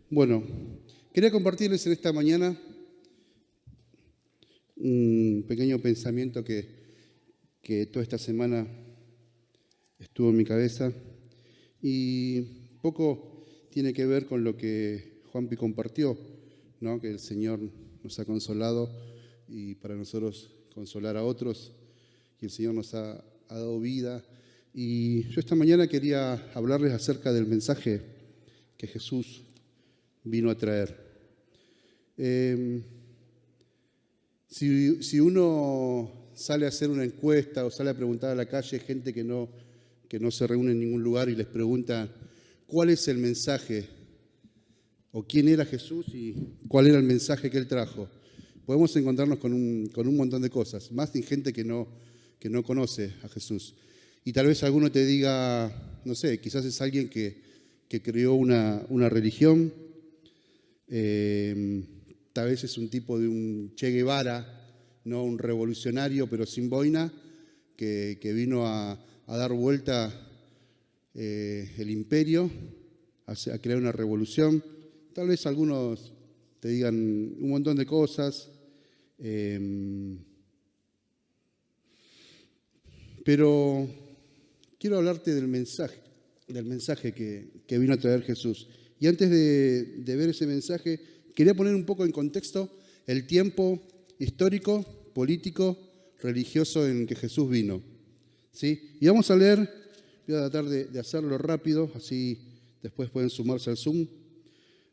Bueno, quería compartirles en esta mañana un pequeño pensamiento que toda esta semana estuvo en mi cabeza y poco tiene que ver con lo que Juanpi compartió, ¿no? Que el Señor nos ha consolado y para nosotros consolar a otros, y el Señor nos ha dado vida. Y yo esta mañana quería hablarles acerca del mensaje que Jesús vino a traer. Si uno sale a hacer una encuesta o sale a preguntar a la calle, gente que no se reúne en ningún lugar, y les pregunta cuál es el mensaje o quién era Jesús y cuál era el mensaje que él trajo, podemos encontrarnos con un montón de cosas, más de gente que no conoce a Jesús. Y tal vez alguno te diga, no sé, quizás es alguien que creó una religión, tal vez es un tipo de un Che Guevara, ¿no? Un revolucionario pero sin boina, que vino a dar vuelta el imperio, a crear una revolución. Tal vez algunos te digan un montón de cosas, pero quiero hablarte del mensaje que vino a traer Jesús. Y antes de ver ese mensaje, quería poner un poco en contexto el tiempo histórico, político, religioso en que Jesús vino, ¿sí? Y vamos a leer, voy a tratar de hacerlo rápido, así después pueden sumarse al Zoom.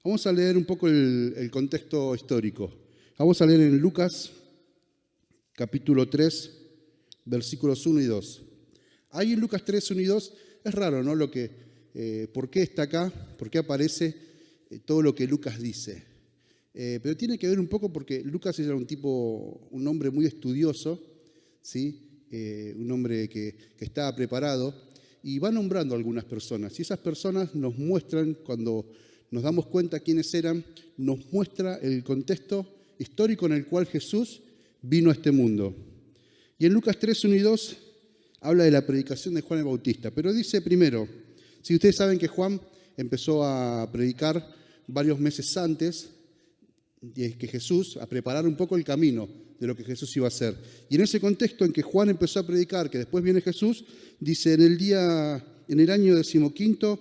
Vamos a leer un poco el contexto histórico. Vamos a leer en Lucas, capítulo 3, versículos 1 y 2. Ahí en Lucas 3, 1 y 2, es raro, ¿no? ¿Por qué está acá? ¿Por qué aparece todo lo que Lucas dice? Pero tiene que ver un poco porque Lucas era un hombre muy estudioso, ¿sí? Un hombre que estaba preparado, y va nombrando a algunas personas. Y esas personas nos muestran, cuando nos damos cuenta quiénes eran, nos muestra el contexto histórico en el cual Jesús vino a este mundo. Y en Lucas 3, 1 y 2 habla de la predicación de Juan el Bautista, pero dice primero, si ustedes saben que Juan empezó a predicar varios meses antes que Jesús, a preparar un poco el camino de lo que Jesús iba a hacer. Y en ese contexto en que Juan empezó a predicar, que después viene Jesús, dice, en el año 15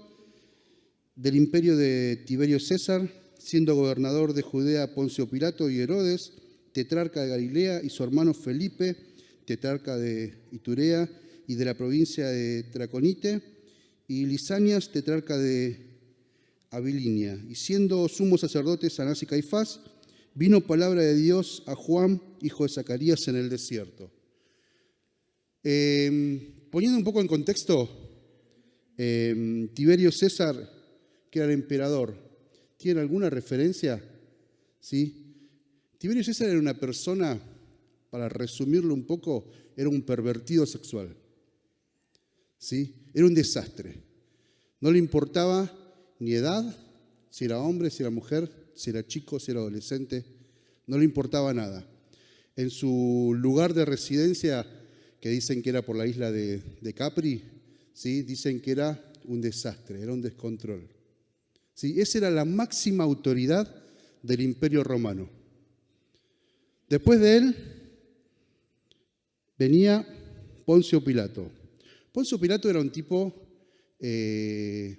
del imperio de Tiberio César, siendo gobernador de Judea Poncio Pilato y Herodes, tetrarca de Galilea, y su hermano Felipe, tetrarca de Iturea y de la provincia de Traconite, y Lisanias, tetrarca de Abilinia. Y siendo sumos sacerdotes Anás y Caifás, vino palabra de Dios a Juan, hijo de Zacarías, en el desierto. Poniendo un poco en contexto, Tiberio César, que era el emperador, ¿tiene alguna referencia? ¿Sí? Tiberio César era una persona, para resumirlo un poco, era un pervertido sexual. ¿Sí? Era un desastre. No le importaba ni edad, si era hombre, si era mujer, si era chico, si era adolescente, no le importaba nada. En su lugar de residencia, que dicen que era por la isla de Capri, ¿sí? Dicen que era un desastre, era un descontrol. ¿Sí? Esa era la máxima autoridad del Imperio Romano. Después de él venía Poncio Pilato. Poncio Pilato era un tipo que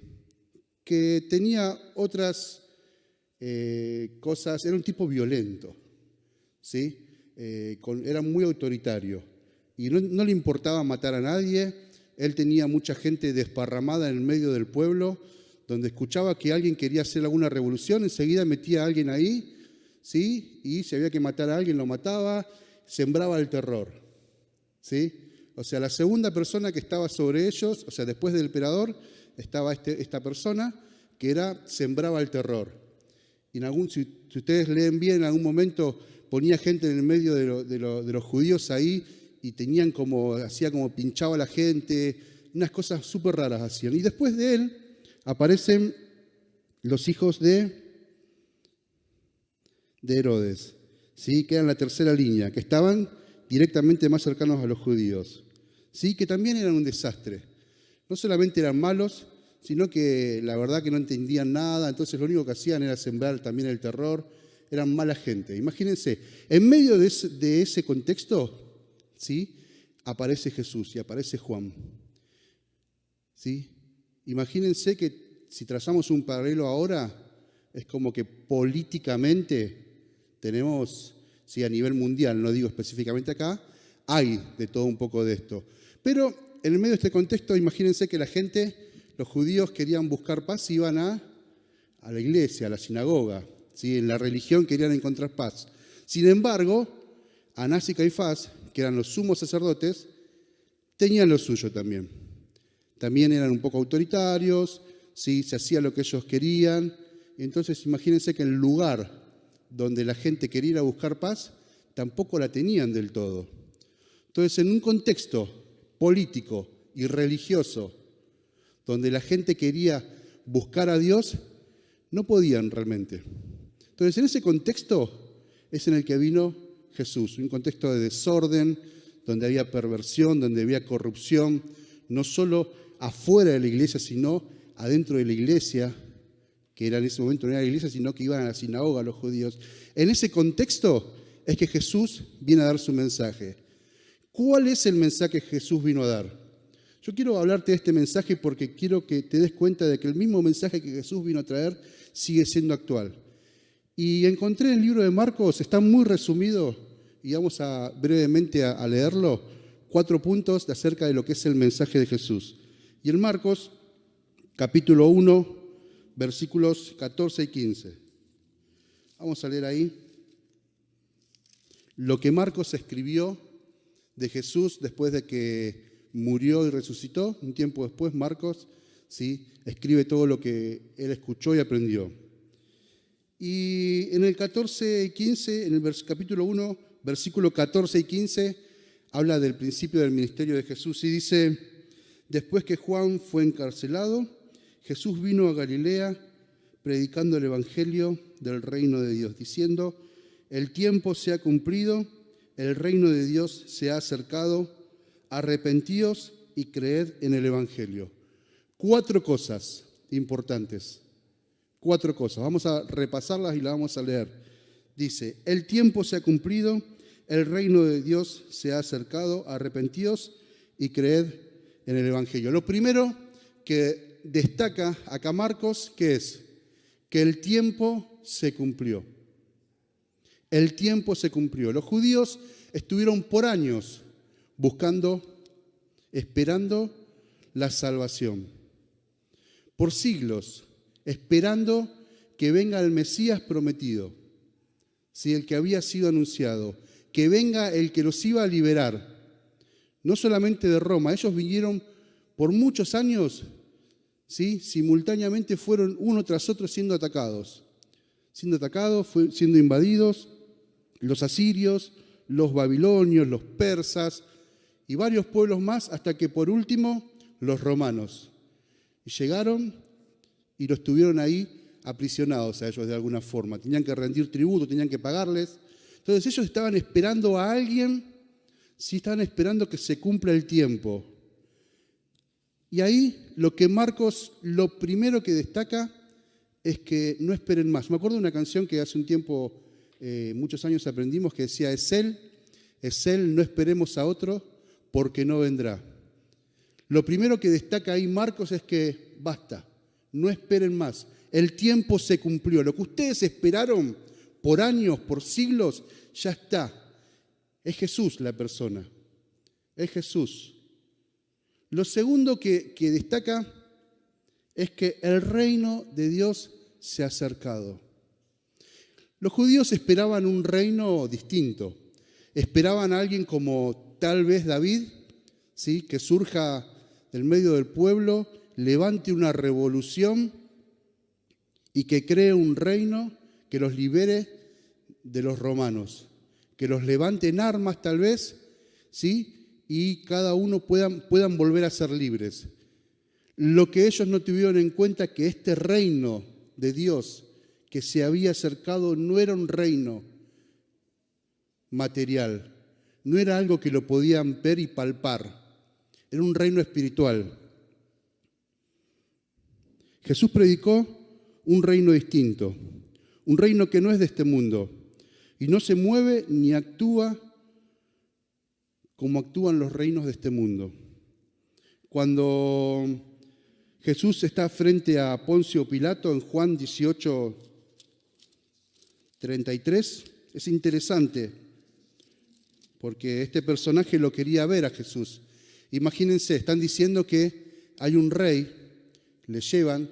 tenía otras cosas, era un tipo violento, ¿sí? Era muy autoritario y no le importaba matar a nadie. Él tenía mucha gente desparramada en el medio del pueblo, donde escuchaba que alguien quería hacer alguna revolución, enseguida metía a alguien ahí, ¿sí? Y si había que matar a alguien, lo mataba, sembraba el terror, ¿sí? O sea, la segunda persona que estaba sobre ellos, o sea, después del emperador, estaba esta persona que sembraba el terror. Y si ustedes leen bien, en algún momento ponía gente en el medio de los judíos ahí y hacía como pinchaba a la gente, unas cosas súper raras hacían. Y después de él aparecen los hijos de Herodes, ¿sí? Que eran la tercera línea, que estaban directamente más cercanos a los judíos, ¿sí? Que también eran un desastre. No solamente eran malos, sino que la verdad que no entendían nada, entonces lo único que hacían era sembrar también el terror, eran mala gente. Imagínense, en medio de ese contexto, ¿sí?, aparece Jesús y aparece Juan. ¿Sí? Imagínense que si trazamos un paralelo ahora, es como que políticamente tenemos, sí, a nivel mundial, no digo específicamente acá, hay de todo un poco de esto. Pero en el medio de este contexto, imagínense que la gente, los judíos querían buscar paz y iban a la iglesia, a la sinagoga, ¿sí? En la religión querían encontrar paz. Sin embargo, Anás y Caifás, que eran los sumos sacerdotes, tenían lo suyo también. También eran un poco autoritarios, ¿sí?, se hacía lo que ellos querían. Entonces imagínense que el lugar donde la gente quería ir a buscar paz, tampoco la tenían del todo. Entonces, en un contexto político y religioso, donde la gente quería buscar a Dios, no podían realmente. Entonces, en ese contexto es en el que vino Jesús, un contexto de desorden, donde había perversión, donde había corrupción, no solo afuera de la iglesia, sino adentro de la iglesia, que era en ese momento no era la iglesia, sino que iban a la sinagoga los judíos. En ese contexto es que Jesús viene a dar su mensaje. ¿Cuál es el mensaje que Jesús vino a dar? Yo quiero hablarte de este mensaje porque quiero que te des cuenta de que el mismo mensaje que Jesús vino a traer sigue siendo actual. Y encontré en el libro de Marcos, está muy resumido, y vamos brevemente a leerlo, 4 puntos acerca de lo que es el mensaje de Jesús. Y en Marcos, capítulo 1, versículos 14 y 15. Vamos a leer ahí lo que Marcos escribió de Jesús después de que murió y resucitó. Un tiempo después, Marcos, ¿sí?, escribe todo lo que él escuchó y aprendió. Y en el 14 y 15, en el capítulo 1, versículo 14 y 15, habla del principio del ministerio de Jesús y dice: después que Juan fue encarcelado, Jesús vino a Galilea predicando el evangelio del reino de Dios, diciendo: el tiempo se ha cumplido, el reino de Dios se ha acercado, arrepentíos y creed en el evangelio. 4 cosas importantes. 4 cosas. Vamos a repasarlas y las vamos a leer. Dice: el tiempo se ha cumplido, el reino de Dios se ha acercado, arrepentíos y creed en el evangelio. Lo primero que destaca acá Marcos, ¿qué es? Que el tiempo se cumplió. El tiempo se cumplió. Los judíos estuvieron por años buscando, esperando la salvación. Por siglos, esperando que venga el Mesías prometido, ¿sí?, el que había sido anunciado, que venga el que los iba a liberar, no solamente de Roma. Ellos vinieron por muchos años, ¿sí?, simultáneamente fueron uno tras otro siendo atacados, siendo invadidos, los asirios, los babilonios, los persas y varios pueblos más, hasta que por último los romanos. Y llegaron y los tuvieron ahí aprisionados a ellos de alguna forma. Tenían que rendir tributo, tenían que pagarles. Entonces ellos estaban esperando a alguien, sí, estaban esperando que se cumpla el tiempo. Y ahí lo que Marcos, lo primero que destaca es que no esperen más. Me acuerdo de una canción que hace un tiempo, muchos años aprendimos, que decía: es Él, no esperemos a otro, porque no vendrá. Lo primero que destaca ahí Marcos es que basta, no esperen más. El tiempo se cumplió. Lo que ustedes esperaron por años, por siglos, ya está. Es Jesús la persona. Es Jesús. Lo segundo que destaca es que el reino de Dios se ha acercado. Los judíos esperaban un reino distinto. Esperaban a alguien como tal vez David, ¿sí?, que surja del medio del pueblo, levante una revolución y que cree un reino que los libere de los romanos, que los levante en armas tal vez, ¿sí?, y cada uno puedan volver a ser libres. Lo que ellos no tuvieron en cuenta, que este reino de Dios que se había acercado no era un reino material, no era algo que lo podían ver y palpar, era un reino espiritual. Jesús predicó un reino distinto, un reino que no es de este mundo y no se mueve ni actúa como actúan los reinos de este mundo. Cuando Jesús está frente a Poncio Pilato en Juan 18:33, es interesante porque este personaje lo quería ver a Jesús. Imagínense, están diciendo que hay un rey, le llevan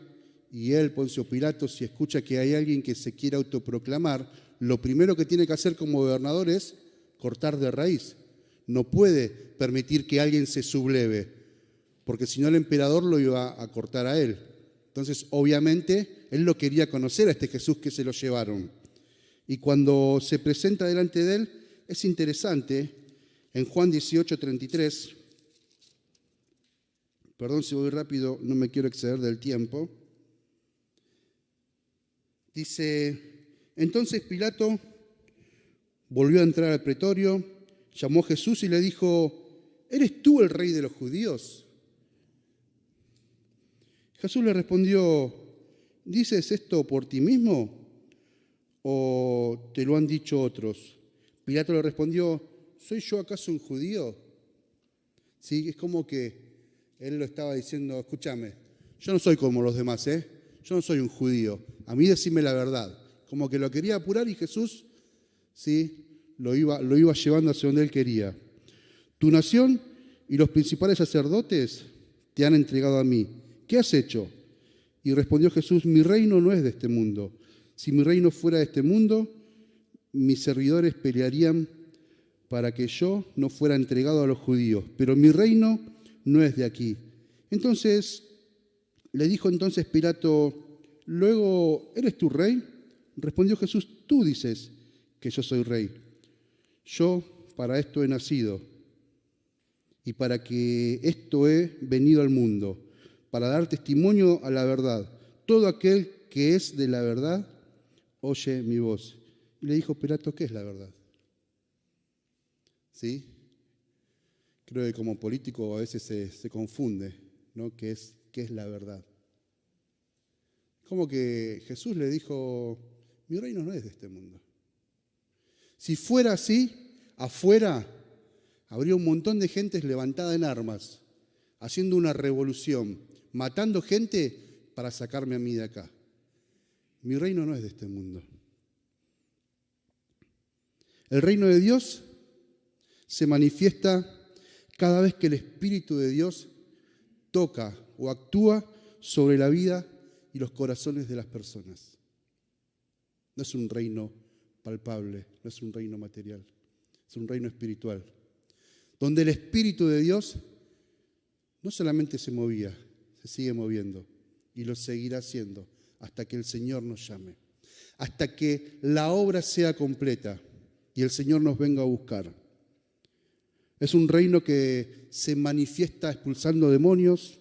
y él, Poncio Pilato, si escucha que hay alguien que se quiere autoproclamar, lo primero que tiene que hacer como gobernador es cortar de raíz. No puede permitir que alguien se subleve, porque si no el emperador lo iba a cortar a él. Entonces, obviamente, él lo quería conocer a este Jesús que se lo llevaron. Y cuando se presenta delante de él, es interesante, en Juan 18:33, perdón si voy rápido, no me quiero exceder del tiempo, dice, entonces Pilato volvió a entrar al pretorio, llamó a Jesús y le dijo, ¿eres tú el rey de los judíos? Jesús le respondió, ¿dices esto por ti mismo o te lo han dicho otros? Pilato le respondió, ¿soy yo acaso un judío? Sí, es como que él lo estaba diciendo, escúchame, yo no soy como los demás, yo no soy un judío, a mí decime la verdad. Como que lo quería apurar y Jesús, sí, lo iba llevando hacia donde él quería. Tu nación y los principales sacerdotes te han entregado a mí. ¿Qué has hecho? Y respondió Jesús, mi reino no es de este mundo. Si mi reino fuera de este mundo, mis servidores pelearían para que yo no fuera entregado a los judíos, pero mi reino no es de aquí. Entonces, le dijo entonces Pilato, luego, ¿eres tú rey? Respondió Jesús, tú dices que yo soy rey. Yo para esto he nacido y para que esto he venido al mundo, para dar testimonio a la verdad. Todo aquel que es de la verdad, oye mi voz. Y le dijo Pilato, ¿qué es la verdad? ¿Sí? Creo que como político a veces se confunde, ¿no? ¿Qué es la verdad? Como que Jesús le dijo, mi reino no es de este mundo. Si fuera así, afuera habría un montón de gente levantada en armas, haciendo una revolución, matando gente para sacarme a mí de acá. Mi reino no es de este mundo. El reino de Dios se manifiesta cada vez que el Espíritu de Dios toca o actúa sobre la vida y los corazones de las personas. No es un reino palpable, no es un reino material, es un reino espiritual, donde el Espíritu de Dios no solamente se movía, se sigue moviendo y lo seguirá haciendo hasta que el Señor nos llame, hasta que la obra sea completa y el Señor nos venga a buscar. Es un reino que se manifiesta expulsando demonios,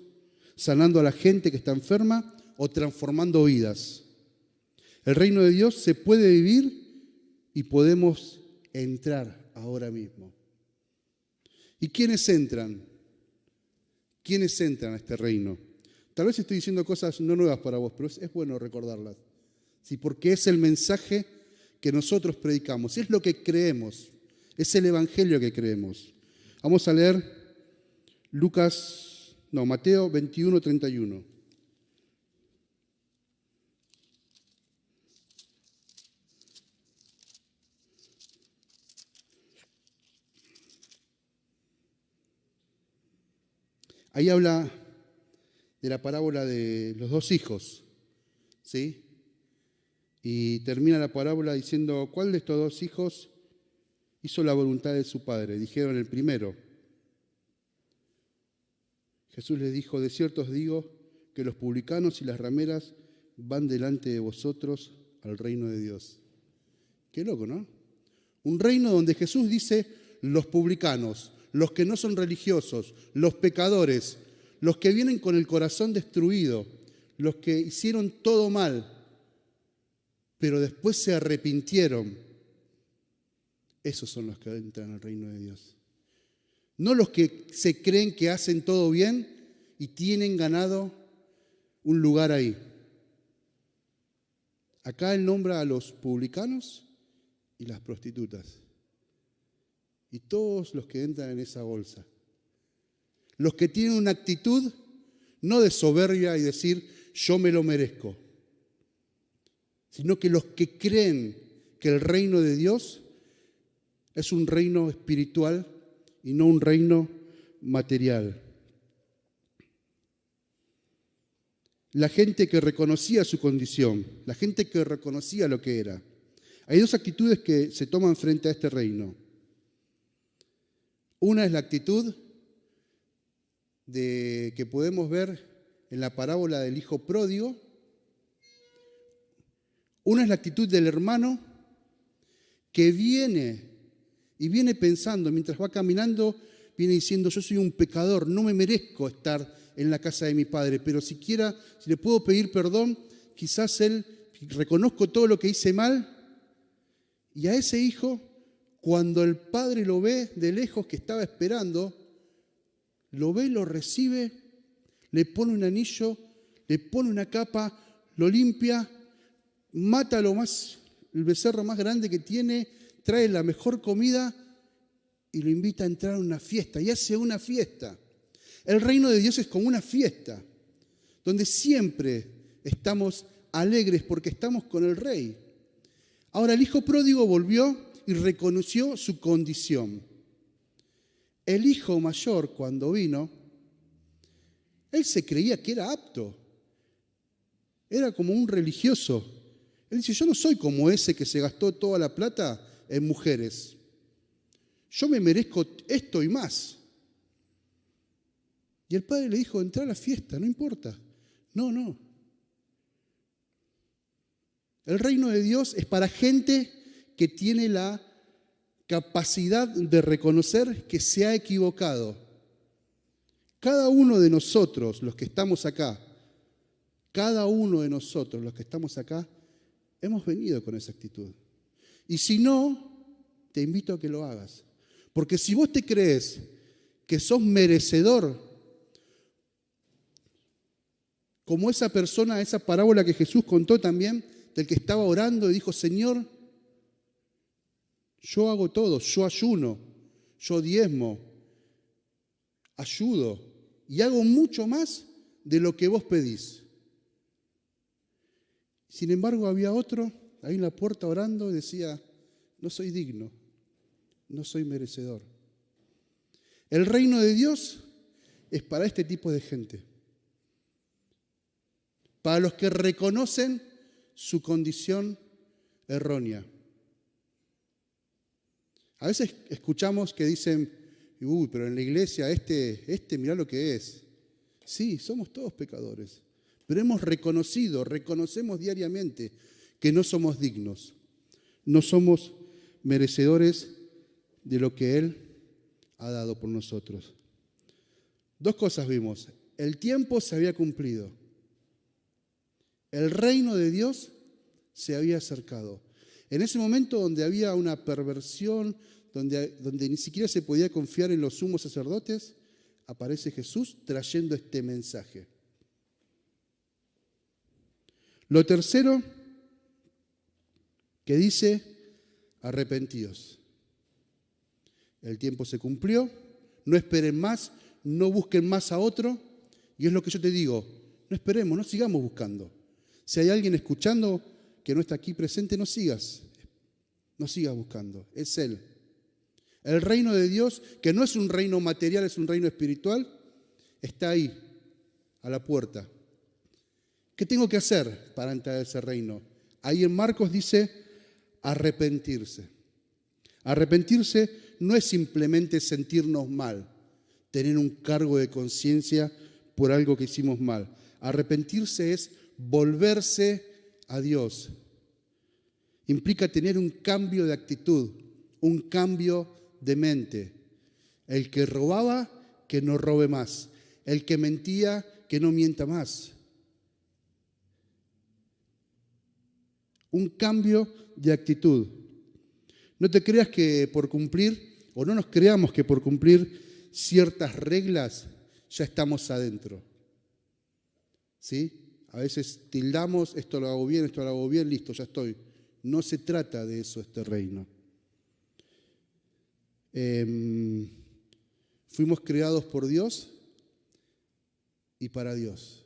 sanando a la gente que está enferma o transformando vidas. El reino de Dios se puede vivir y podemos entrar ahora mismo. ¿Y quiénes entran? ¿Quiénes entran a este reino? Tal vez estoy diciendo cosas no nuevas para vos, pero es bueno recordarlas. Sí, porque es el mensaje que nosotros predicamos, es lo que creemos, es el evangelio que creemos. Vamos a leer Mateo 21:31. Ahí habla de la parábola de los dos hijos, ¿sí? Y termina la parábola diciendo, ¿cuál de estos dos hijos hizo la voluntad de su padre? Dijeron el primero. Jesús les dijo, de cierto os digo que los publicanos y las rameras van delante de vosotros al reino de Dios. Qué loco, ¿no? Un reino donde Jesús dice, los publicanos, los que no son religiosos, los pecadores, los que vienen con el corazón destruido, los que hicieron todo mal, pero después se arrepintieron. Esos son los que entran al reino de Dios. No los que se creen que hacen todo bien y tienen ganado un lugar ahí. Acá Él nombra a los publicanos y las prostitutas. Y todos los que entran en esa bolsa. Los que tienen una actitud no de soberbia y decir, yo me lo merezco, sino que los que creen que el reino de Dios es un reino espiritual y no un reino material. La gente que reconocía su condición, la gente que reconocía lo que era. Hay dos actitudes que se toman frente a este reino. Una es la actitud que podemos ver en la parábola del hijo pródigo. Una es la actitud del hermano que viene pensando, mientras va caminando, viene diciendo, yo soy un pecador, no me merezco estar en la casa de mi padre, pero si le puedo pedir perdón, quizás él, reconozco todo lo que hice mal. Y a ese hijo, cuando el padre lo ve de lejos, que estaba esperando, lo ve, lo recibe, le pone un anillo, le pone una capa, lo limpia, mata el becerro más grande que tiene, trae la mejor comida y lo invita a entrar a una fiesta. Y hace una fiesta. El reino de Dios es como una fiesta, donde siempre estamos alegres porque estamos con el Rey. Ahora el hijo pródigo volvió y reconoció su condición. El hijo mayor, cuando vino, él se creía que era apto. Era como un religioso. Él dice, yo no soy como ese que se gastó toda la plata en mujeres. Yo me merezco esto y más. Y el padre le dijo, entra a la fiesta, no importa. No. El reino de Dios es para gente que tiene la capacidad de reconocer que se ha equivocado. Cada uno de nosotros, los que estamos acá, hemos venido con esa actitud. Y si no, te invito a que lo hagas. Porque si vos te crees que sos merecedor, como esa persona, esa parábola que Jesús contó también, del que estaba orando y dijo, Señor, yo hago todo, yo ayuno, yo diezmo, ayudo y hago mucho más de lo que vos pedís. Sin embargo, había otro ahí en la puerta orando y decía, no soy digno, no soy merecedor. El reino de Dios es para este tipo de gente. Para los que reconocen su condición errónea. A veces escuchamos que dicen, pero en la iglesia mirá lo que es. Sí, somos todos pecadores, pero reconocemos diariamente que no somos dignos, no somos merecedores de lo que Él ha dado por nosotros. Dos cosas vimos. El tiempo se había cumplido. El reino de Dios se había acercado. En ese momento donde había una perversión, donde ni siquiera se podía confiar en los sumos sacerdotes, aparece Jesús trayendo este mensaje. Lo tercero que dice, arrepentíos. El tiempo se cumplió, no esperen más, no busquen más a otro, y es lo que yo te digo, no esperemos, no sigamos buscando. Si hay alguien escuchando que no está aquí presente, no sigas buscando, es Él. El reino de Dios, que no es un reino material, es un reino espiritual, está ahí, a la puerta. ¿Qué tengo que hacer para entrar a ese reino? Ahí en Marcos dice, arrepentirse. Arrepentirse no es simplemente sentirnos mal, tener un cargo de conciencia por algo que hicimos mal. Arrepentirse es volverse a Dios. Implica tener un cambio de actitud, un cambio de mente. El que robaba, que no robe más. El que mentía, que no mienta más. Un cambio de actitud. No te creas que por cumplir, o no nos creamos que por cumplir ciertas reglas ya estamos adentro. ¿Sí? A veces tildamos, esto lo hago bien, listo, ya estoy. No se trata de eso este reino. Fuimos creados por Dios y para Dios.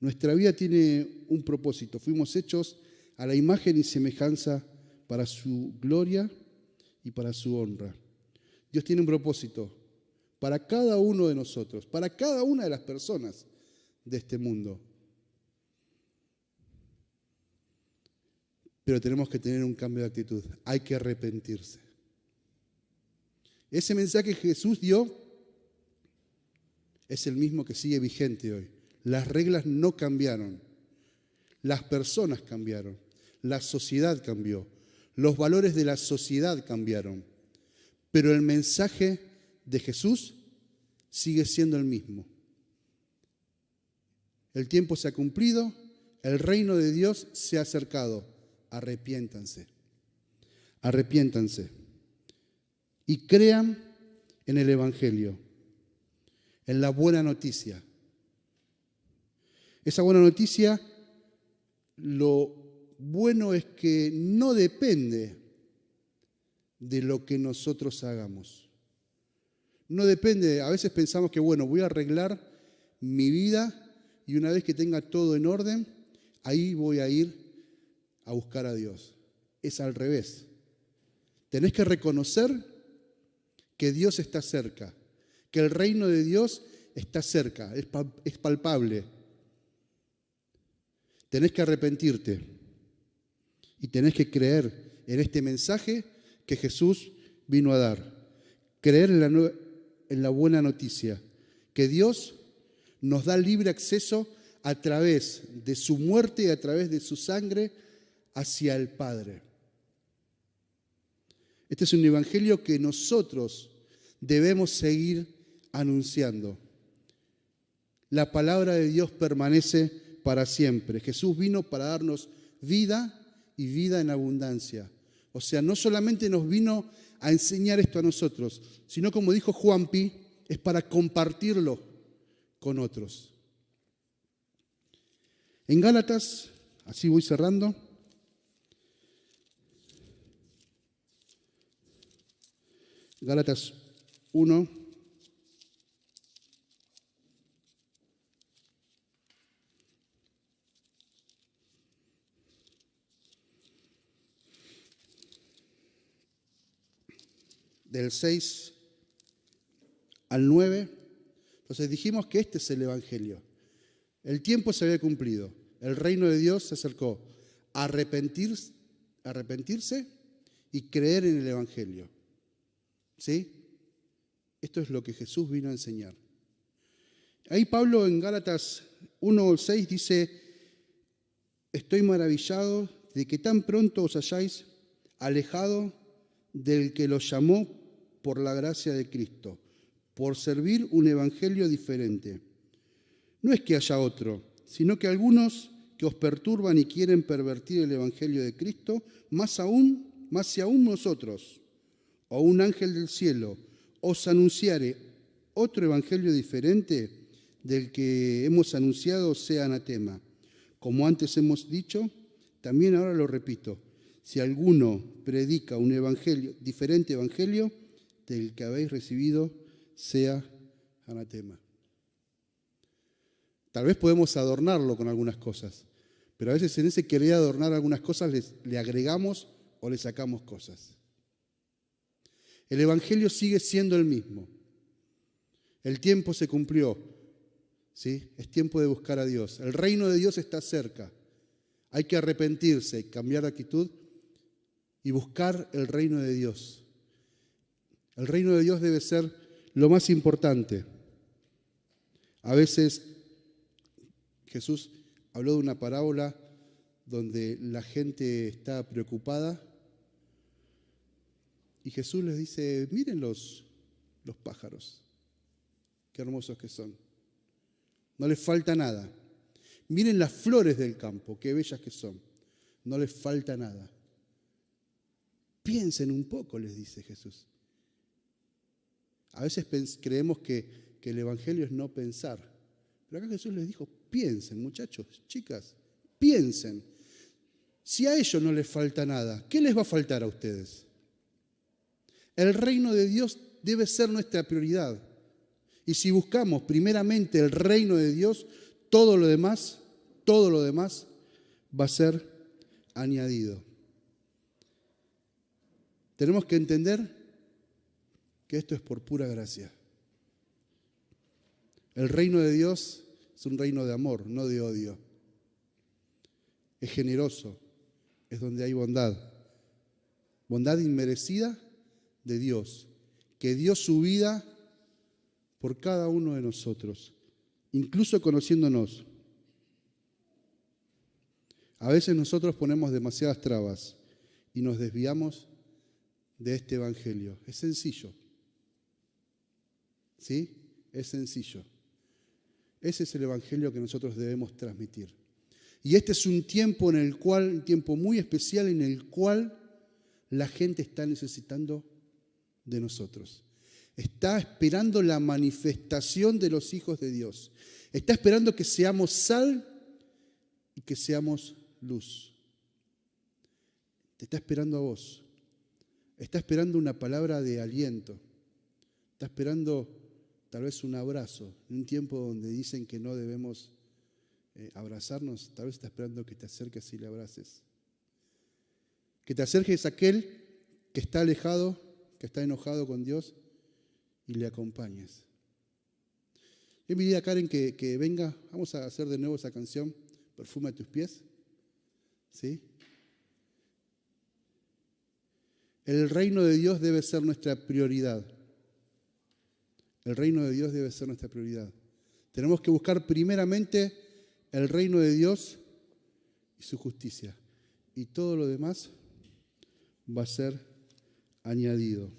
Nuestra vida tiene un propósito. Fuimos hechos a la imagen y semejanza para su gloria y para su honra. Dios tiene un propósito para cada uno de nosotros, para cada una de las personas de este mundo. Pero tenemos que tener un cambio de actitud. Hay que arrepentirse. Ese mensaje que Jesús dio es el mismo que sigue vigente hoy. Las reglas no cambiaron. Las personas cambiaron. La sociedad cambió. Los valores de la sociedad cambiaron. Pero el mensaje de Jesús sigue siendo el mismo. El tiempo se ha cumplido. El reino de Dios se ha acercado. Arrepiéntanse. Arrepiéntanse. Y crean en el Evangelio, en la buena noticia. Esa buena noticia, lo bueno es que no depende de lo que nosotros hagamos. No depende, a veces pensamos que voy a arreglar mi vida y una vez que tenga todo en orden, ahí voy a ir a buscar a Dios. Es al revés. Tenés que reconocer que Dios está cerca, que el reino de Dios está cerca, es palpable. Tenés que arrepentirte y tenés que creer en este mensaje que Jesús vino a dar. Creer en la buena noticia, que Dios nos da libre acceso a través de su muerte y a través de su sangre hacia el Padre. Este es un evangelio que nosotros debemos seguir anunciando. La palabra de Dios permanece para siempre. Jesús vino para darnos vida y vida en abundancia. O sea, no solamente nos vino a enseñar esto a nosotros, sino como dijo Juanpi, es para compartirlo con otros. En Gálatas, así voy cerrando, Gálatas 1, del 6 al 9. Entonces dijimos que este es el Evangelio. El tiempo se había cumplido. El reino de Dios se acercó. Arrepentirse y creer en el Evangelio. ¿Sí? Esto es lo que Jesús vino a enseñar. Ahí Pablo en Gálatas 1:6 dice: estoy maravillado de que tan pronto os hayáis alejado del que los llamó por la gracia de Cristo, por servir un evangelio diferente. No es que haya otro, sino que algunos que os perturban y quieren pervertir el evangelio de Cristo, más si aún nosotros, o un ángel del cielo, os anunciare otro evangelio diferente del que hemos anunciado, sea anatema. Como antes hemos dicho, también ahora lo repito: si alguno predica un evangelio, diferente evangelio del que habéis recibido, sea anatema. Tal vez podemos adornarlo con algunas cosas, pero a veces en ese querer adornar algunas cosas le agregamos o le sacamos cosas. El evangelio sigue siendo el mismo. El tiempo se cumplió, ¿sí? Es tiempo de buscar a Dios. El reino de Dios está cerca. Hay que arrepentirse, cambiar de actitud y buscar el reino de Dios. El reino de Dios debe ser lo más importante. A veces Jesús habló de una parábola donde la gente está preocupada y Jesús les dice: miren los pájaros, qué hermosos que son. No les falta nada. Miren las flores del campo, qué bellas que son. No les falta nada. Piensen un poco, les dice Jesús. A veces creemos que el evangelio es no pensar. Pero acá Jesús les dijo: Piensen, muchachos, chicas, piensen. Si a ellos no les falta nada, ¿qué les va a faltar a ustedes? El reino de Dios debe ser nuestra prioridad. Y si buscamos primeramente el reino de Dios, todo lo demás va a ser añadido. Tenemos que entender que esto es por pura gracia. El reino de Dios es un reino de amor, no de odio. Es generoso, es donde hay bondad. Bondad inmerecida de Dios, que dio su vida por cada uno de nosotros, incluso conociéndonos. A veces nosotros ponemos demasiadas trabas y nos desviamos de este evangelio. Es sencillo. ¿Sí? Es sencillo. Ese es el evangelio que nosotros debemos transmitir. Y este es un tiempo un tiempo muy especial en el cual la gente está necesitando de nosotros. Está esperando la manifestación de los hijos de Dios. Está esperando que seamos sal y que seamos luz. Te está esperando a vos. Está esperando una palabra de aliento. Está esperando tal vez un abrazo. En un tiempo donde dicen que no debemos abrazarnos, tal vez está esperando que te acerques y le abraces. Que te acerques a aquel que está alejado, que está enojado con Dios y le acompañes. Yo invité a Karen que venga. Vamos a hacer de nuevo esa canción, Perfume a tus pies. ¿Sí? El reino de Dios debe ser nuestra prioridad. El reino de Dios debe ser nuestra prioridad. Tenemos que buscar primeramente el reino de Dios y su justicia. Y todo lo demás va a ser añadido.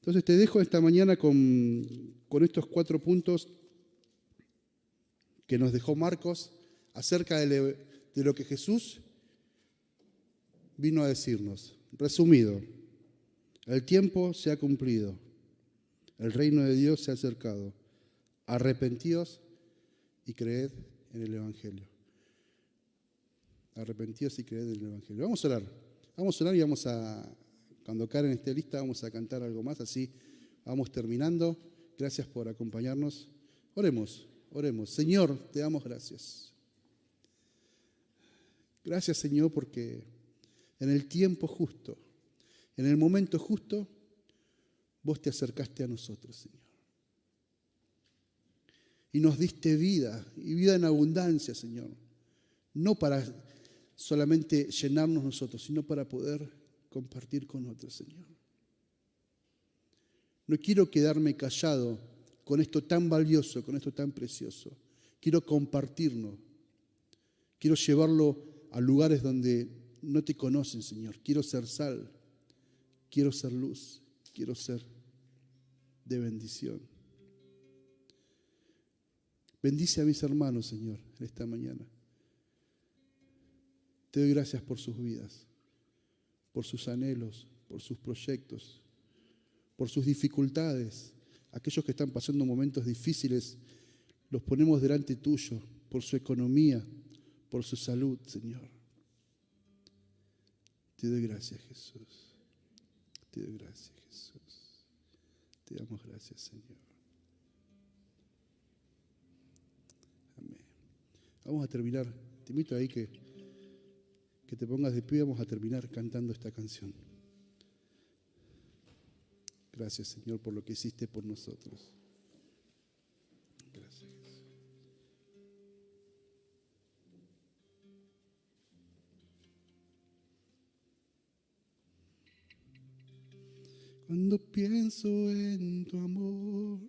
Entonces te dejo esta mañana con estos 4 puntos que nos dejó Marcos acerca de lo que Jesús vino a decirnos. Resumido, el tiempo se ha cumplido, el reino de Dios se ha acercado. Arrepentíos y creed en el Evangelio. Arrepentíos y creed en el Evangelio. Vamos a orar. Vamos a orar y cuando Karen esté lista, vamos a cantar algo más. Así vamos terminando. Gracias por acompañarnos. Oremos. Señor, te damos gracias. Gracias, Señor, porque en el tiempo justo, en el momento justo, vos te acercaste a nosotros, Señor. Y nos diste vida, y vida en abundancia, Señor. No para solamente llenarnos nosotros, sino para poder compartir con otros, Señor. No quiero quedarme callado con esto tan valioso, con esto tan precioso. Quiero compartirlo. Quiero llevarlo a lugares donde no te conocen, Señor. Quiero ser sal, quiero ser luz, quiero ser de bendición. Bendice a mis hermanos, Señor, en esta mañana. Te doy gracias por sus vidas, por sus anhelos, por sus proyectos, por sus dificultades. Aquellos que están pasando momentos difíciles, los ponemos delante tuyo, por su economía, por su salud, Señor. Te doy gracias, Jesús. Te doy gracias, Jesús. Te damos gracias, Señor. Amén. Vamos a terminar. Te invito ahí que te pongas de pie. Vamos a terminar cantando esta canción. Gracias, Señor, por lo que hiciste por nosotros. Gracias. Cuando pienso en tu amor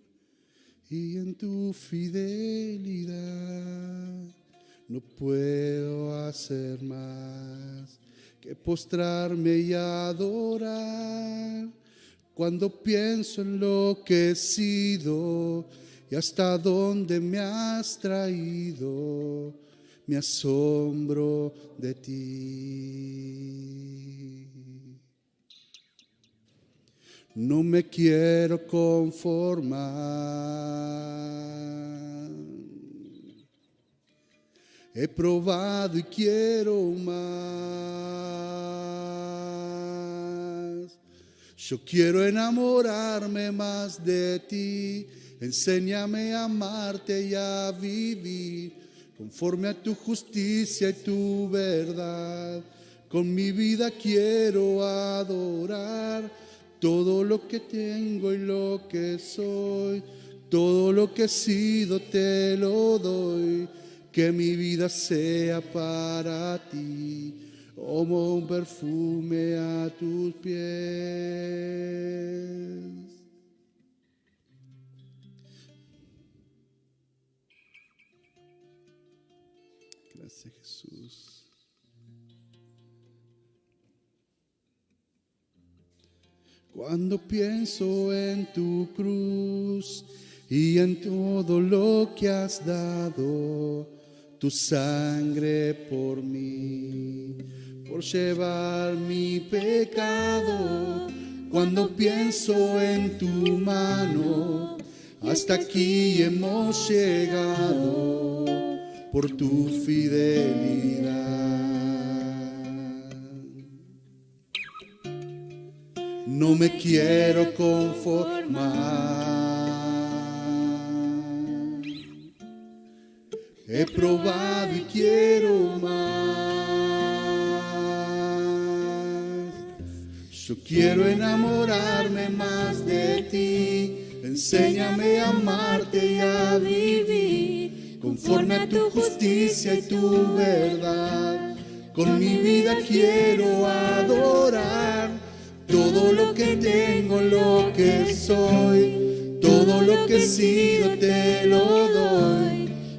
y en tu fidelidad, no puedo hacer más que postrarme y adorar. Cuando pienso en lo que he sido y hasta dónde me has traído, me asombro de ti. No me quiero conformar He probado y quiero más. Yo quiero enamorarme más de ti. Enséñame a amarte y a vivir conforme a tu justicia y tu verdad. Con mi vida quiero adorar todo lo que tengo y lo que soy. Todo lo que he sido te lo doy. Que mi vida sea para ti, como un perfume a tus pies. Gracias, Jesús. Cuando pienso en tu cruz y en todo lo que has dado, tu sangre por mí, por llevar mi pecado. Cuando pienso en tu mano, hasta aquí hemos llegado por tu fidelidad. No me quiero conformar. He probado y quiero más. Yo quiero enamorarme más de ti. Enséñame a amarte y a vivir conforme a tu justicia y tu verdad. Con mi vida quiero adorar todo lo que tengo, lo que soy. Todo lo que he sido te lo doy.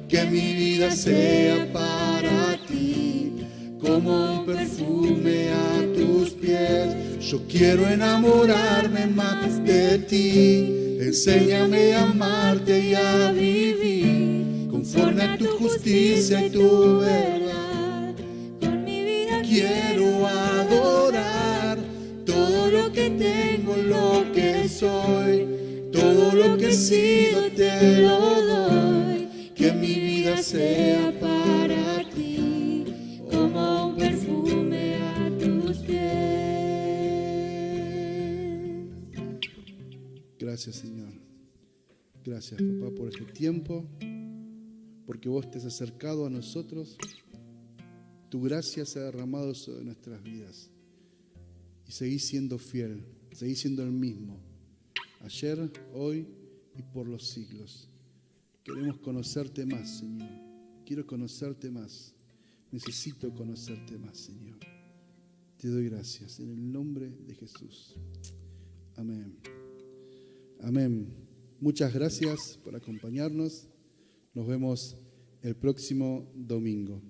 Que mi vida sea para ti, como un perfume a tus pies. Yo quiero enamorarme más de ti. Enséñame a amarte y a vivir conforme a tu justicia y tu verdad. Con mi vida quiero adorar todo lo que tengo, lo que soy. Todo lo que he sido te lo doy. Que mi vida sea para ti, como un perfume a tus pies. Gracias, Señor. Gracias, papá, por este tiempo, porque vos te has acercado a nosotros. Tu gracia se ha derramado sobre nuestras vidas. Y seguís siendo fiel, seguís siendo el mismo. Ayer, hoy y por los siglos. Queremos conocerte más, Señor. Quiero conocerte más. Necesito conocerte más, Señor. Te doy gracias en el nombre de Jesús. Amén. Amén. Muchas gracias por acompañarnos. Nos vemos el próximo domingo.